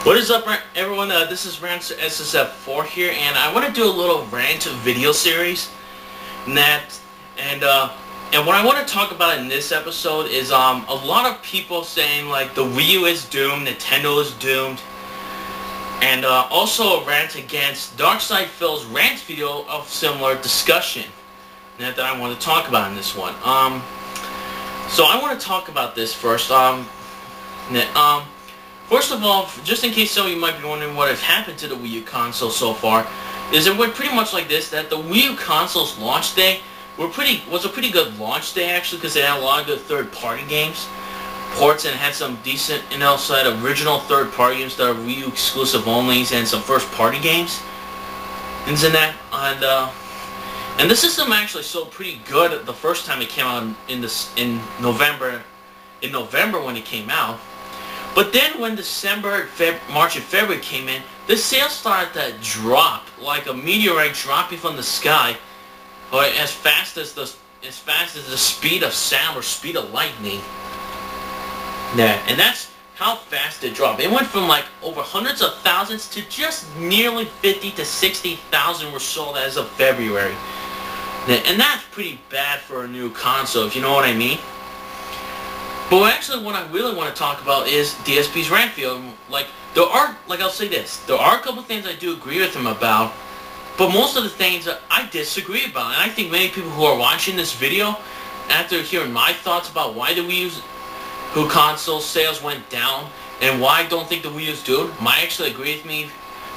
What is up, everyone? This is RanserSSF4 here, and I want to do a little rant video series. And what I want to talk about in this episode is a lot of people saying like the Wii U is doomed, Nintendo is doomed, and also a rant against Darksydephil's rant video of similar discussion that I want to talk about in this one. So I want to talk about this first. First of all, just in case some of you might be wondering what has happened to the Wii U console so far, is it went pretty much like this, that the Wii U console's launch day was a pretty good launch day actually, because it had a lot of good third-party games, ports, and had some decent outside original third-party games that are Wii U exclusive onlys, and some first-party games, and that, and the system actually sold pretty good the first time it came out in November when it came out. But then when December, March, and February came in, the sales started to drop like a meteorite dropping from the sky, or as fast as the speed of sound or speed of lightning. Yeah, and that's how fast it dropped. It went from like over hundreds of thousands to just nearly 50 to 60,000 were sold as of February. Yeah, and that's pretty bad for a new console, if you know what I mean. But actually what I really want to talk about is DSP's rant video. I'll say this, there are a couple of things I do agree with him about, but most of the things I disagree about. And I think many people who are watching this video, after hearing my thoughts about why the Wii U console sales went down, and why I don't think the Wii U's doomed, might actually agree with me,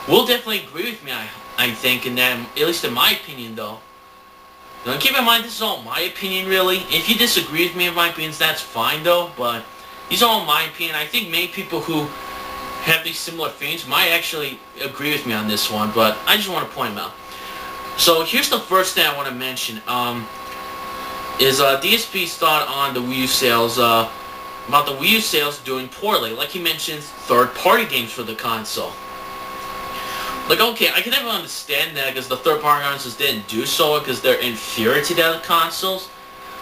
will definitely agree with me, I think, and that, at least in my opinion though. Now keep in mind, this is all my opinion really. If you disagree with me in my opinions, that's fine though, but these are all my opinion. I think many people who have these similar feelings might actually agree with me on this one, but I just want to point them out. So here's the first thing I want to mention, is DSP's thought on the Wii U sales, about the Wii U sales doing poorly. Like he mentions, third-party games for the console. Like, okay, I can never understand that because the third-party consoles didn't do so because they're inferior to the other consoles.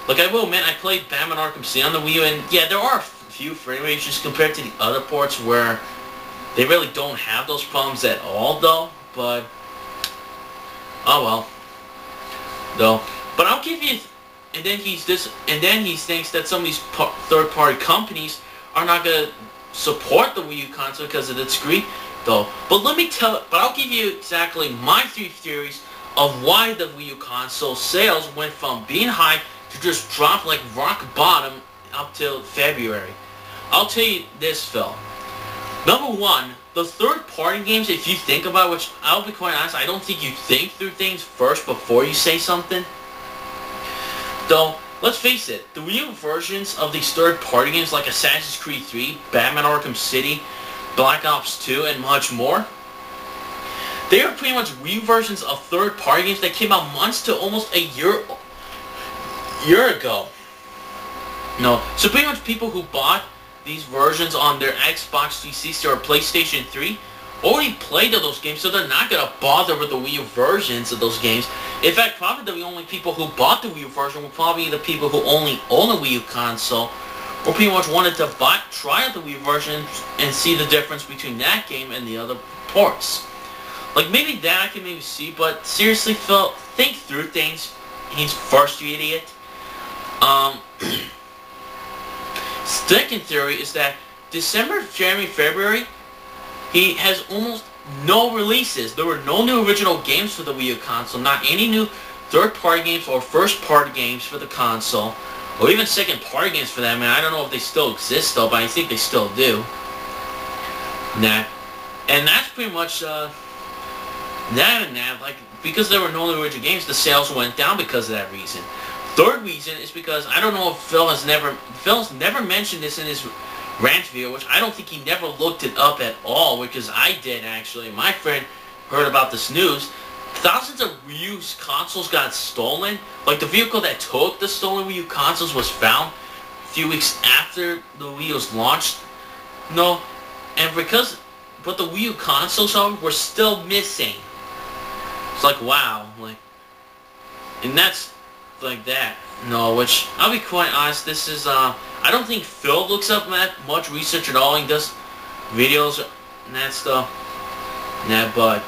Like, I will admit, I played Batman Arkham City on the Wii U, and yeah, there are a few frame rates just compared to the other ports where they really don't have those problems at all, though. But, oh well, though. But I'll give you, and then he thinks that some of these third-party companies are not gonna support the Wii U console because of the degree. Though. But I'll give you exactly my three theories of why the Wii U console sales went from being high to just drop like rock bottom up till February. I'll tell you this, Phil. Number one, the third-party games, if you think about, which I'll be quite honest, I don't think you think through things first before you say something. Though, let's face it, the Wii U versions of these third-party games like Assassin's Creed 3, Batman Arkham City, Black Ops 2, and much more, they are pretty much Wii U versions of third-party games that came out months to almost a year ago. No, so pretty much people who bought these versions on their Xbox 360 or PlayStation 3 already played those games, so they're not gonna bother with the Wii U versions of those games. In fact, probably the only people who bought the Wii U version were probably the people who only own a Wii U console, or pretty much wanted to try out the Wii U version and see the difference between that game and the other ports. Like, maybe that I can maybe see, but seriously, Phil, think through things. He's first, you idiot. Second theory is that December, January, February, he has almost no releases. There were no new original games for the Wii U console, not any new third-party games or first-party games for the console, or even second-party games for that, man. I don't know if they still exist, though, but I think they still do. Nah. And that's pretty much, like, because there were no original games, the sales went down because of that reason. Third reason is because, I don't know if Phil's never mentioned this in his rant video, which I don't think he never looked it up at all, because I did, actually. My friend heard about this news. Thousands of Wii U consoles got stolen. Like, the vehicle that took the stolen Wii U consoles was found a few weeks after the Wii U's launched. No, but the Wii U consoles were still missing. It's like, wow, like, and that's like that. No, which, I'll be quite honest, this is, I don't think Phil looks up that much research at all. He does videos and that stuff. Yeah, but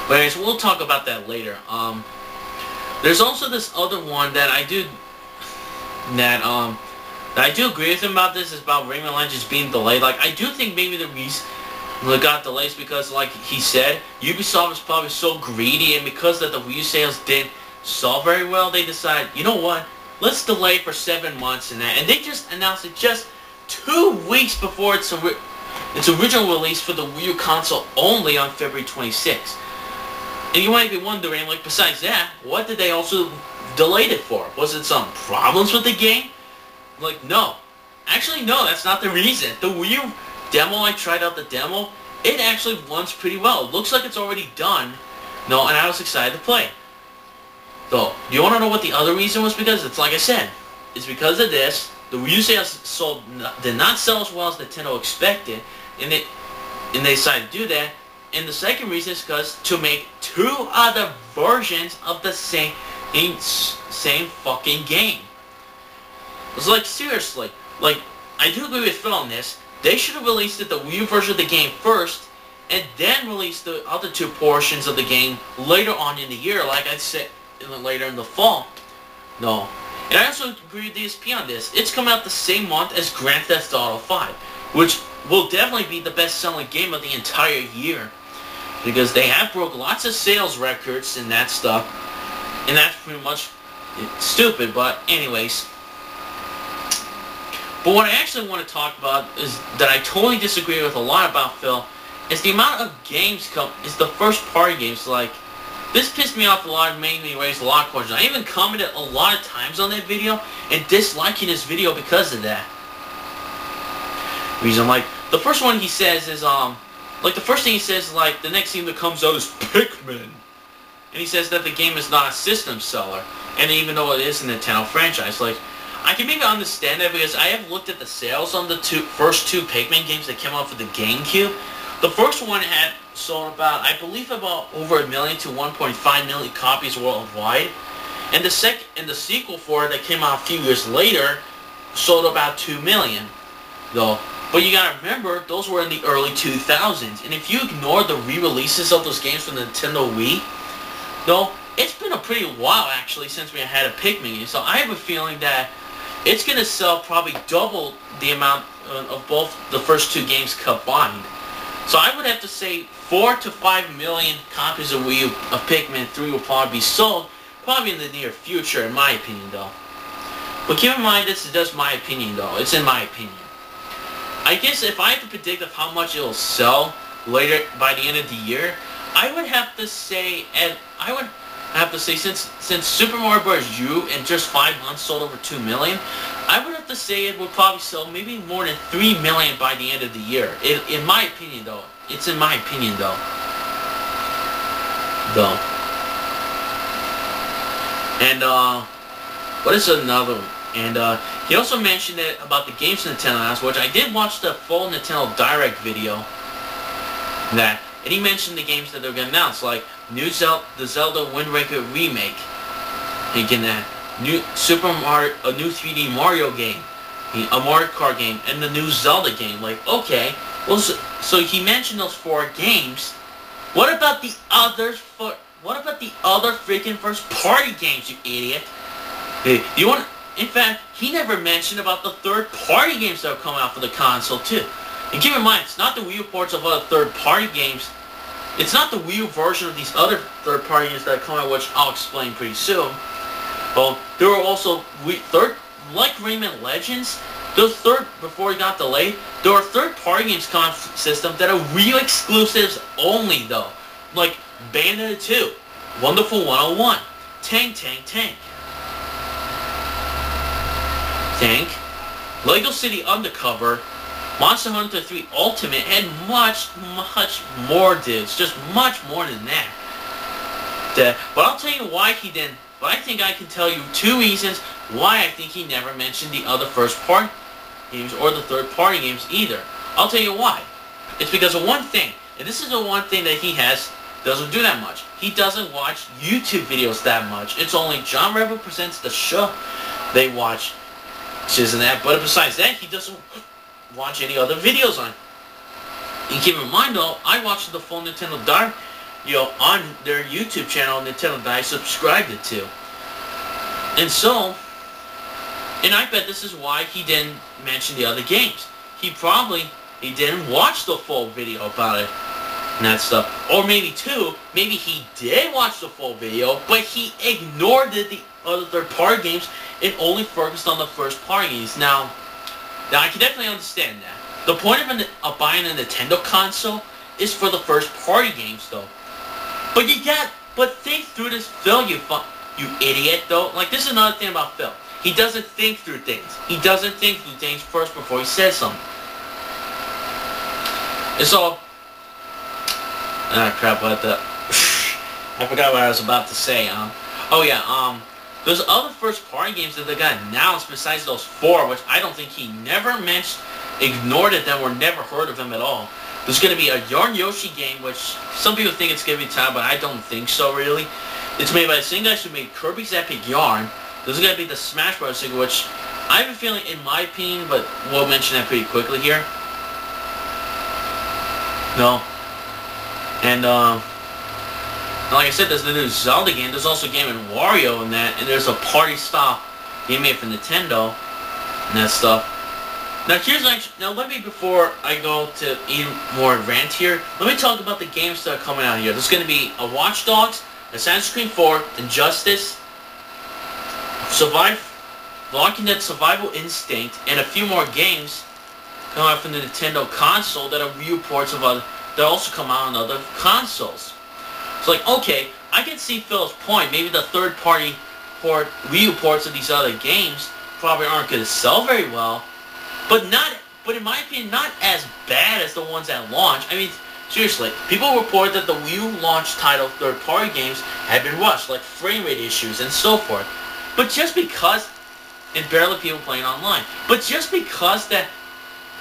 anyways, we'll talk about that later. There's also this other one that I do agree with him about. This is about Rayman Legends being delayed. Like, I do think maybe the reason it got delays because, like he said, Ubisoft is probably so greedy, and because that the Wii U sales didn't sell very well, they decided, you know what, let's delay for 7 months and that. And they just announced it just 2 weeks before its original release for the Wii U console only on February 26th. And you might be wondering, like, besides that, what did they also delay it for? Was it some problems with the game? Like, no. Actually, no, that's not the reason. The Wii U demo, I tried out the demo, it actually runs pretty well. It looks like it's already done. No, and I was excited to play. So, do you want to know what the other reason was? Because it's like I said, it's because of this. The Wii U sales did not sell as well as Nintendo expected, and they decided to do that. And the second reason is because to make 2 other versions of the same fucking game. It's like, seriously, like, I do agree with Phil on this. They should have released the Wii U version of the game first, and then released the other 2 portions of the game later on in the year, like I said, later in the fall. No. And I also agree with DSP on this. It's come out the same month as Grand Theft Auto 5, which will definitely be the best-selling game of the entire year, because they have broke lots of sales records and that stuff, and that's pretty much stupid, but anyways. But what I actually want to talk about is that I totally disagree with a lot about Phil, is the amount of games is the first-party games. Like, this pissed me off a lot and made me raise a lot of questions. I even commented a lot of times on that video and disliking his video because of that. Reason, like, the first one he says is, like, the first thing he says is, like, the next thing that comes out is Pikmin. And he says that the game is not a system seller. And even though it is a Nintendo franchise, like, I can maybe understand that because I have looked at the sales on the first two Pikmin games that came out for the GameCube. The first one had sold about, I believe, about over 1 million to 1.5 million copies worldwide. And the sequel for it that came out a few years later sold about 2 million, though. But you gotta remember, those were in the early 2000s. And if you ignore the re-releases of those games from the Nintendo Wii, though, it's been a pretty while, actually, since we had a Pikmin game. So I have a feeling that it's gonna sell probably double the amount of both the first 2 games combined. So I would have to say 4 to 5 million copies of Wii U of Pikmin 3 will probably be sold, probably in the near future, in my opinion, though. But keep in mind, this is just my opinion, though. It's in my opinion. I guess if I had to predict of how much it'll sell later by the end of the year, I would have to say, since Super Mario Bros. U in just 5 months sold over 2 million, I would have to say it would probably sell maybe more than 3 million by the end of the year. In my opinion, though. It's in my opinion, though. And, what is another one? And, he also mentioned that about the games Nintendo announced, which I did watch the full Nintendo Direct video. And he mentioned the games that they're going to announce, like the Zelda Wind Waker remake, again, new Super Mario, a new 3D Mario game, a Mario Kart game, and the new Zelda game. Like, okay, well, so he mentioned those 4 games. What about the others? What about the other freaking first-party games, you idiot? Hey, you want? In fact, he never mentioned about the third-party games that are coming out for the console too. And keep in mind, it's not the Wii U ports of other third-party games. It's not the Wii U version of these other third-party games that are coming out, which I'll explain pretty soon. Well, there were also like Rayman Legends. Before it got delayed, there are third-party games coming out system that are Wii U exclusives only, though. Like Bayonetta 2, Wonderful 101, Tank, Lego City Undercover, Monster Hunter 3 Ultimate, and much more, dudes. Just much more than that. But I'll tell you why he didn't. But I think I can tell you 2 reasons why I think he never mentioned the other first-party games or the third-party games either. I'll tell you why. It's because of one thing, and this is the one thing that he doesn't do that much. He doesn't watch YouTube videos that much. It's only John Rebel Presents the show they watch. Isn't that? But besides that, he doesn't watch any other videos on And keep in mind though, I watched the full Nintendo Direct, on their YouTube channel, Nintendo that I subscribed it to. And so, and I bet this is why he didn't mention the other games. He didn't watch the full video about it and that stuff. Or maybe he did watch the full video, but he ignored the other third-party games and only focused on the first-party games. Now I can definitely understand that. The point of buying a Nintendo console is for the first-party games, though. But think through this, Phil, you idiot, though. Like, this is another thing about Phil. He doesn't think through things. He doesn't think through things first before he says something. And so, crap, what the... I forgot what I was about to say. There's other first-party games that they got announced besides those 4, which I don't think he never mentioned, ignored it, that were never heard of him at all. There's going to be a Yarn Yoshi game, which some people think it's going to be time, but I don't think so, really. It's made by the same guys who made Kirby's Epic Yarn. There's going to be the Smash Bros. Sequel, which I have a feeling, in my opinion, but we'll mention that pretty quickly here. No. And, like I said, there's the new Zelda game. There's also a game in Wario in that, and there's a party-style game made for Nintendo and that stuff. Now, let me, before I go to even more rant here, let me talk about the games that are coming out here. There's going to be a Watch Dogs, Assassin's Creed 4, Injustice, Walking Dead Survival Instinct, and a few more games coming out from the Nintendo console that are Wii U ports of other, that also come out on other consoles. So, like, okay, I can see Phil's point. Maybe the third-party Wii U ports of these other games probably aren't going to sell very well, but in my opinion, not as bad as the ones at launch. I mean, seriously, people report that the Wii U launch title third-party games had been rushed, like frame rate issues and so forth. But just because, and barely people playing online, but just because that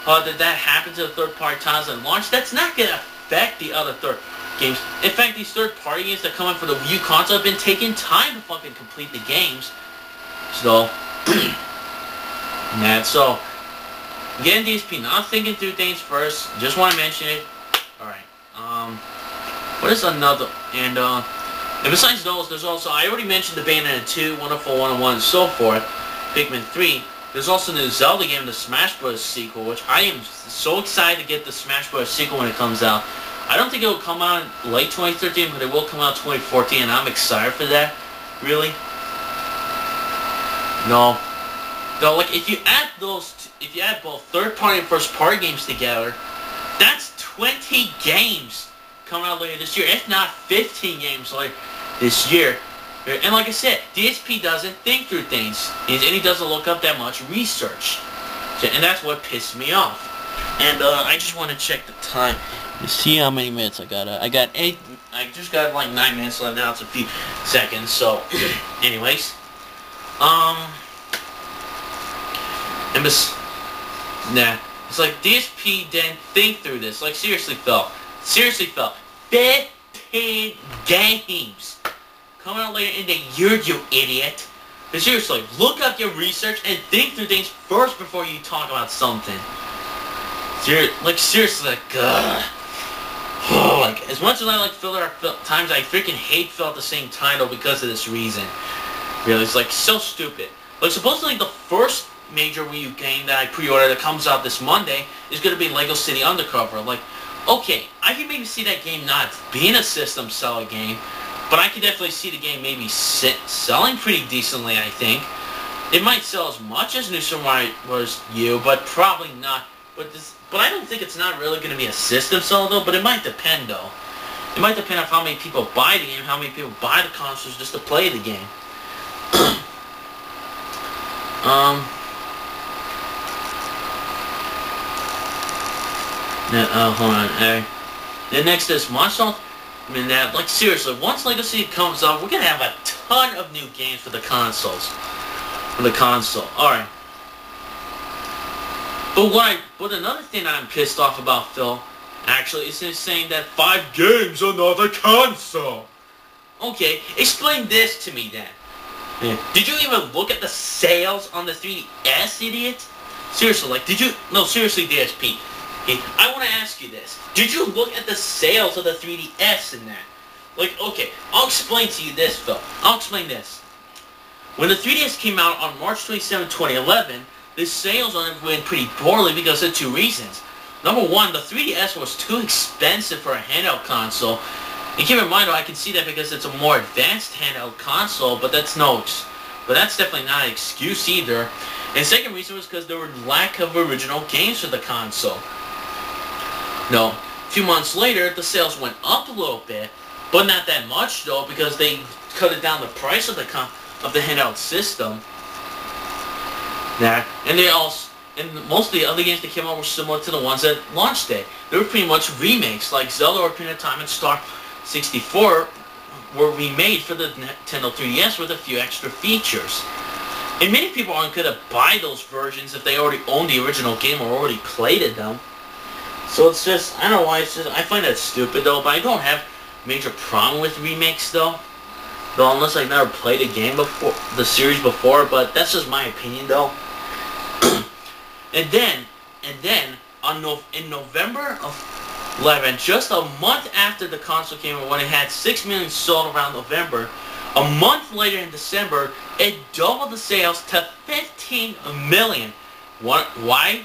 happened to the third-party titles at launch, that's not going to affect the other games. In fact, these third-party games that come in for the Wii U console have been taking time to fucking complete the games. So, so, again, DSP, not thinking through things first. Just want to mention it. Alright. What is another? And besides those, there's also, I already mentioned the Bayonetta 2, Wonderful 101, and so forth. Pikmin 3. There's also the new Zelda game, the Smash Bros. Sequel, which I am so excited to get the Smash Bros. Sequel when it comes out. I don't think it will come out in late 2013, but it will come out 2014, and I'm excited for that. Really? No. No, like, if you add both third-party and first-party games together, that's 20 games coming out later this year, if not 15 games later this year. And like I said, DSP doesn't think through things, and he doesn't look up that much research. And that's what pissed me off. And I just want to check the time. Let's see how many minutes I got. I just got like 9 minutes left now. It's a few seconds. So, anyways, it's like DSP didn't think through this. Like, seriously, Phil. 15 games coming out later in the year, you idiot. But seriously, look up your research and think through things first before you talk about something. Seriously, like, as much as I like Phil, there are times I freaking hate Phil at the same title because of this reason. Really, it's like so stupid. Like, supposedly the first major Wii U game that I pre-ordered that comes out this Monday is going to be Lego City Undercover. Like, okay, I can maybe see that game not being a system seller game, but I can definitely see the game maybe selling pretty decently, I think. It might sell as much as New Super Mario Bros. U, but probably not. But I don't think it's not really going to be a system seller, though, but it might depend, though. It might depend on how many people buy the game, how many people buy the consoles just to play the game. Hold on. Then next is Monster. I mean, like, seriously, once Lego City comes out, we're gonna have a ton of new games for the consoles. Alright. But another thing I'm pissed off about, Phil, actually, is him saying that 5 games on the console. Okay, explain this to me then. Did you even look at the sales on the 3DS, idiot? Seriously, like, no, seriously, DSP. Okay, I want to ask you this. Did you look at the sales of the 3DS in that? Like, okay, I'll explain to you this, Phil. I'll explain this. When the 3DS came out on March 27, 2011, the sales on it went pretty poorly because of two reasons. Number one, the 3DS was too expensive for a handheld console. And keep in mind, though, I can see that because it's a more advanced handheld console, but that's definitely not an excuse either. And the second reason was because there were lack of original games for the console. No, a few months later, the sales went up a little bit, but not that much though, because they cut it down the price of the handheld system. Yeah, and most of the other games that came out were similar to the ones at launch day. They were pretty much remakes, like Zelda Ocarina of Time and Star 64 were remade for the Nintendo 3DS with a few extra features. And many people aren't going to buy those versions if they already own the original game or already played them. So it's just, I don't know why, I find that stupid though, but I don't have major problem with remakes though. Though unless I've never played a game before, the series before, but that's just my opinion though. and then, in November of 11, just a month after the console came out, when it had 6 million sold around November, a month later in December, it doubled the sales to 15 million. Why?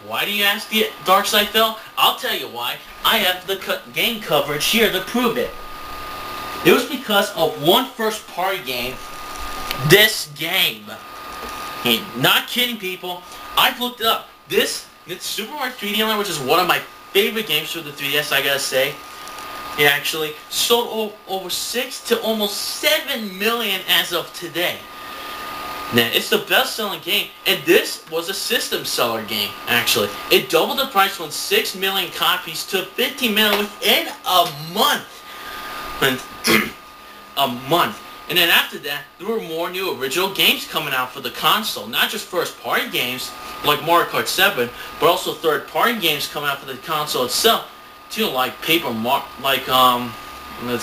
Why do you ask, the Darksydephil? I'll tell you why. I have the game coverage here to prove it. It was because of one first-party game. This game. Hey, not kidding, people. I've looked it up. It's Super Mario 3D Land, which is one of my favorite games for the 3DS, I gotta say. It actually sold over 6 to almost 7 million as of today. Now, it's the best-selling game, and this was a system seller game, actually. It doubled the price from 6 million copies to 15 million within a month. A month. And then after that, there were more new original games coming out for the console. Not just first-party games, like Mario Kart 7, but also third-party games coming out for the console itself, too, like let's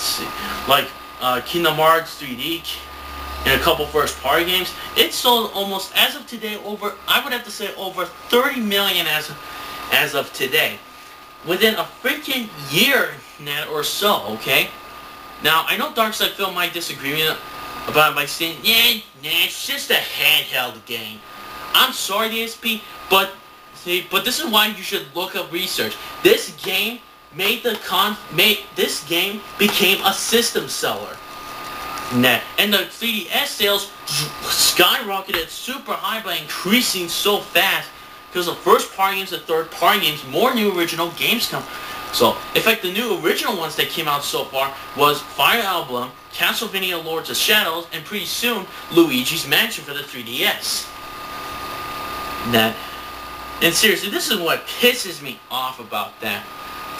see, like Kingdom Hearts 3D, and a couple first-party games. It sold almost, as of today, I would have to say over 30 million as of today. Within a freaking year or so, okay? Now, I know Darksydephil might disagree with me about it by saying, yeah, it's just a handheld game. I'm sorry, DSP, but this is why you should look up research. This game this game became a system seller. And the 3DS sales skyrocketed super high by increasing so fast because of first-party games and third-party games, more new original games come. So, in fact, the new original ones that came out so far was Fire Emblem, Castlevania Lords of Shadows, and pretty soon, Luigi's Mansion for the 3DS. And seriously, this is what pisses me off about that.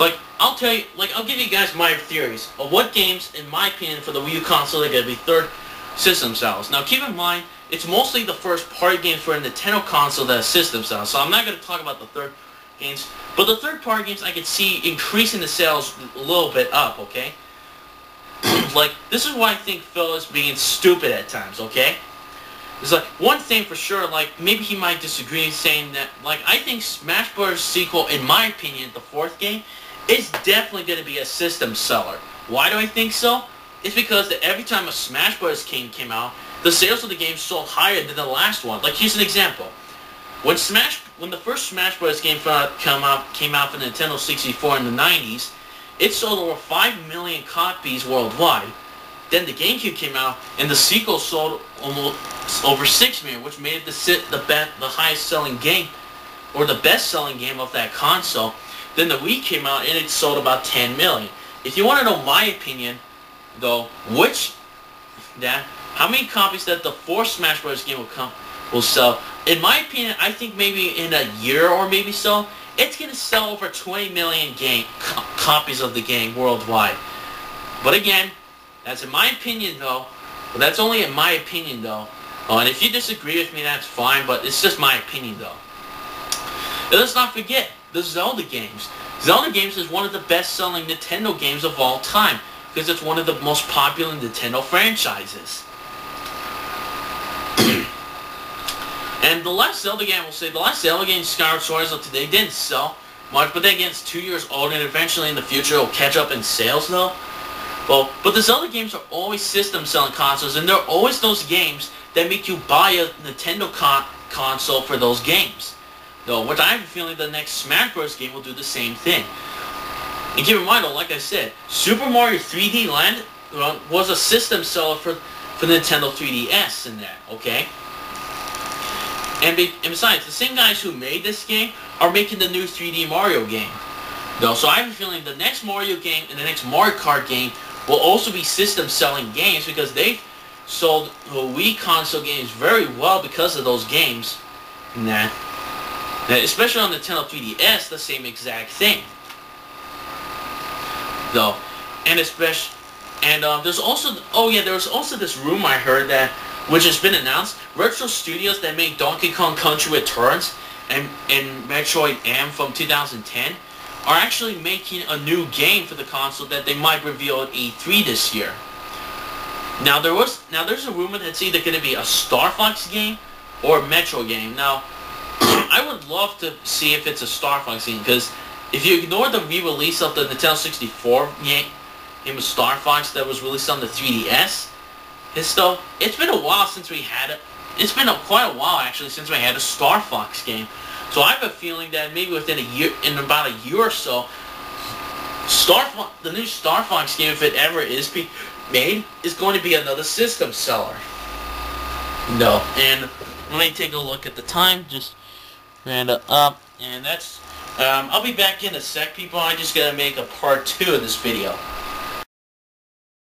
Like, I'll give you guys my theories of what games, in my opinion, for the Wii U console are going to be third system sales. Now, keep in mind, it's mostly the first-party games for a Nintendo console that are system sales, so I'm not going to talk about the third games. But the third-party games, I could see increasing the sales a little bit up, okay? Like, this is why I think Phil is being stupid at times, okay? It's like, one thing for sure, like, maybe he might disagree saying that, like, I think Smash Bros. Sequel, in my opinion, the fourth game, is definitely going to be a system seller. Why do I think so? It's because every time a Smash Bros. Game came out, the sales of the game sold higher than the last one. Like, here's an example. When the first Smash Bros. Game came out for Nintendo 64 in the 90s, it sold over 5 million copies worldwide. Then the GameCube came out, and the sequel sold almost over 6 million, which made it the highest selling game, or the best selling game of that console. Then the Wii came out, and it sold about 10 million. If you want to know my opinion, though, how many copies that the fourth Smash Bros. Game will sell, in my opinion, I think maybe in a year or maybe so, it's going to sell over 20 million copies of the game worldwide. But again, that's in my opinion, though. But that's only in my opinion, though. And if you disagree with me, that's fine, but it's just my opinion, though. And let's not forget the Zelda games. Zelda games is one of the best-selling Nintendo games of all time, because it's one of the most popular Nintendo franchises. And the last Zelda game, Skyward Sword, as of today, didn't sell much, but then again, it's 2 years old, and eventually in the future it'll catch up in sales, though. Well, but these other games are always system-selling consoles, and there are always those games that make you buy a Nintendo console for those games. Though, which I have a feeling the next Smash Bros. Game will do the same thing. And keep in mind, though, like I said, Super Mario 3D Land was a system seller for Nintendo 3DS in that, okay? And besides, the same guys who made this game are making the new 3D Mario game. Though, so I have a feeling the next Mario game and the next Mario Kart game will also be system-selling games because they've sold the Wii console games very well because of those games. And that, especially on the Nintendo 3DS, the same exact thing. Though, and especially, and there's also, oh yeah, there was also this rumor I heard that, which has been announced, Retro Studios that made Donkey Kong Country Returns and Metroid M from 2010 are actually making a new game for the console that they might reveal at E3 this year. Now there's a rumor that it's either going to be a Star Fox game or a Metro game. Now, I would love to see if it's a Star Fox game, because if you ignore the re-release of the Nintendo 64 game of Star Fox that was released on the 3DS, it's been a while since we had it. It's been quite a while actually since we had a Star Fox game. So I have a feeling that maybe within a year, in about a year or so, the new Star Fox game, if it ever is made, is going to be another system seller. No, and let me take a look at the time. Just ran it up, and that's. I'll be back in a sec, people. I just gotta make a part 2 of this video.